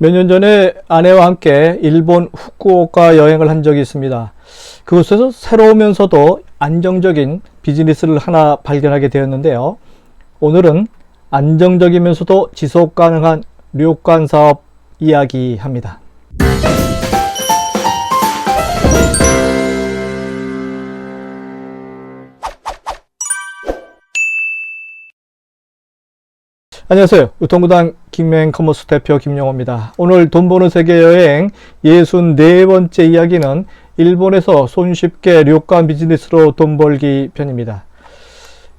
몇 년 전에 아내와 함께 일본 후쿠오카 여행을 한 적이 있습니다. 그곳에서 새로우면서도 안정적인 비즈니스를 하나 발견하게 되었는데요. 오늘은 안정적이면서도 지속 가능한 료칸 사업 이야기합니다. 안녕하세요. 유통구단 김맹커머스 대표 김영호입니다. 오늘 돈 버는 세계 여행 64번째 이야기는 일본에서 손쉽게 료칸 비즈니스로 돈 벌기 편입니다.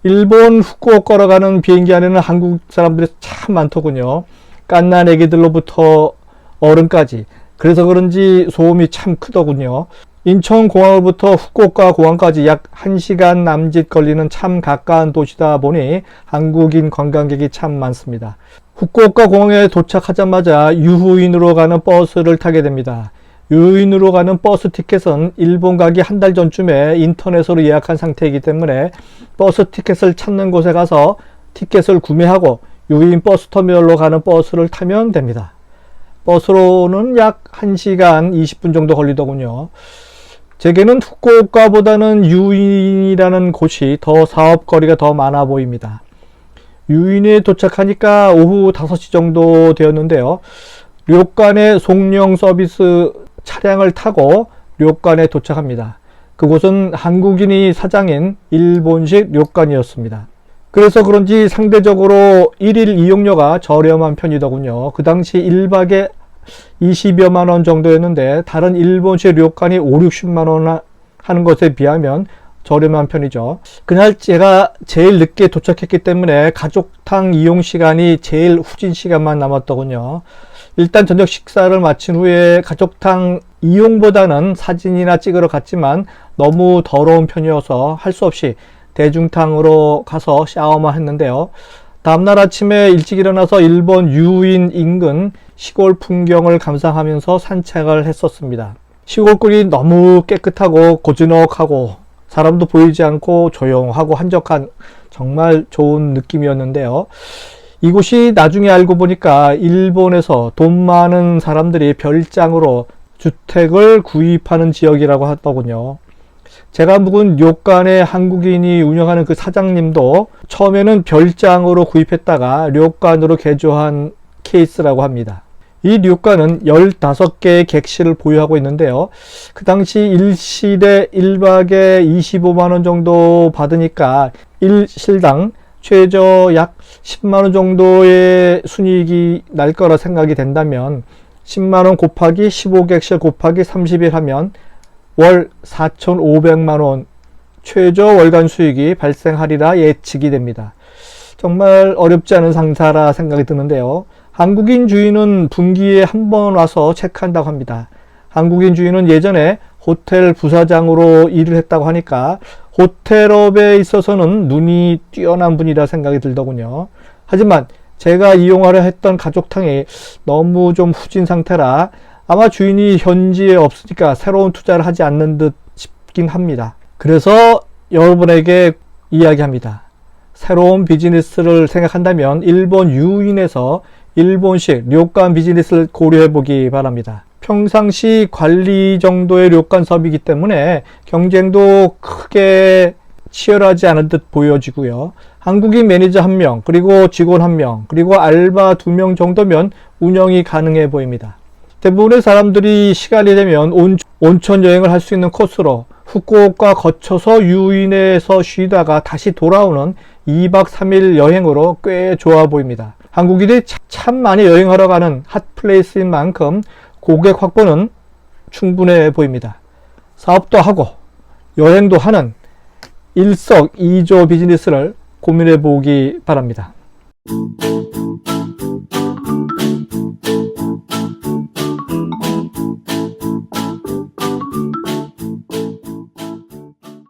일본 후쿠오카로 가는 비행기 안에는 한국 사람들이 참 많더군요. 갓난 애기들로부터 어른까지. 그래서 그런지 소음이 참 크더군요. 인천공항으로부터 후쿠오카 공항까지 약 1시간 남짓 걸리는 참 가까운 도시다 보니 한국인 관광객이 참 많습니다. 후쿠오카 공항에 도착하자마자 유후인으로 가는 버스를 타게 됩니다. 유후인으로 가는 버스 티켓은 일본 가기 한 달 전쯤에 인터넷으로 예약한 상태이기 때문에 버스 티켓을 찾는 곳에 가서 티켓을 구매하고 유후인 버스 터미널로 가는 버스를 타면 됩니다. 버스로는 약 1시간 20분 정도 걸리더군요. 제게는 후쿠오카보다는 유인이라는 곳이 더 사업거리가 더 많아 보입니다. 유인에 도착하니까 오후 5시 정도 되었는데요. 료칸의 송령 서비스 차량을 타고 료칸에 도착합니다. 그곳은 한국인이 사장인 일본식 료칸이었습니다. 그래서 그런지 상대적으로 1일 이용료가 저렴한 편이더군요. 그 당시 1박에 20여만 원 정도였는데 다른 일본식 료칸이 5, 60만 원 하는 것에 비하면 저렴한 편이죠. 그날 제가 제일 늦게 도착했기 때문에 가족탕 이용 시간이 제일 후진 시간만 남았더군요. 일단 저녁 식사를 마친 후에 가족탕 이용보다는 사진이나 찍으러 갔지만 너무 더러운 편이어서 할 수 없이 대중탕으로 가서 샤워만 했는데요. 다음날 아침에 일찍 일어나서 일본 유인 인근 시골 풍경을 감상하면서 산책을 했었습니다. 시골길이 너무 깨끗하고 고즈넉하고 사람도 보이지 않고 조용하고 한적한 정말 좋은 느낌이었는데요. 이곳이 나중에 알고 보니까 일본에서 돈 많은 사람들이 별장으로 주택을 구입하는 지역이라고 하더군요. 제가 묵은 료칸의 한국인이 운영하는 그 사장님도 처음에는 별장으로 구입했다가 료칸으로 개조한 케이스라고 합니다. 이 료칸은 15개의 객실을 보유하고 있는데요. 그 당시 일실에 1박에 25만원 정도 받으니까 1실당 최저 약 10만원 정도의 순이익이 날 거라 생각이 된다면 10만원 곱하기 15객실 곱하기 30일 하면 월 4,500만원 최저 월간 수익이 발생하리라 예측이 됩니다. 정말 어렵지 않은 상사라 생각이 드는데요. 한국인 주인은 분기에 한 번 와서 체크한다고 합니다. 한국인 주인은 예전에 호텔 부사장으로 일을 했다고 하니까 호텔업에 있어서는 눈이 뛰어난 분이라 생각이 들더군요. 하지만 제가 이용하려 했던 가족탕이 너무 좀 후진 상태라 아마 주인이 현지에 없으니까 새로운 투자를 하지 않는 듯 싶긴 합니다. 그래서 여러분에게 이야기합니다. 새로운 비즈니스를 생각한다면 일본 유인에서 일본식 료칸 비즈니스를 고려해 보기 바랍니다. 평상시 관리 정도의 료칸 사업이기 때문에 경쟁도 크게 치열하지 않은 듯 보여지고요. 한국인 매니저 1명, 그리고 직원 1명, 그리고 알바 2명 정도면 운영이 가능해 보입니다. 대부분의 사람들이 시간이 되면 온천 여행을 할 수 있는 코스로 후쿠오카 거쳐서 유인에서 쉬다가 다시 돌아오는 2박 3일 여행으로 꽤 좋아 보입니다. 한국인이 참 많이 여행하러 가는 핫플레이스인 만큼 고객 확보는 충분해 보입니다. 사업도 하고 여행도 하는 일석이조 비즈니스를 고민해 보기 바랍니다.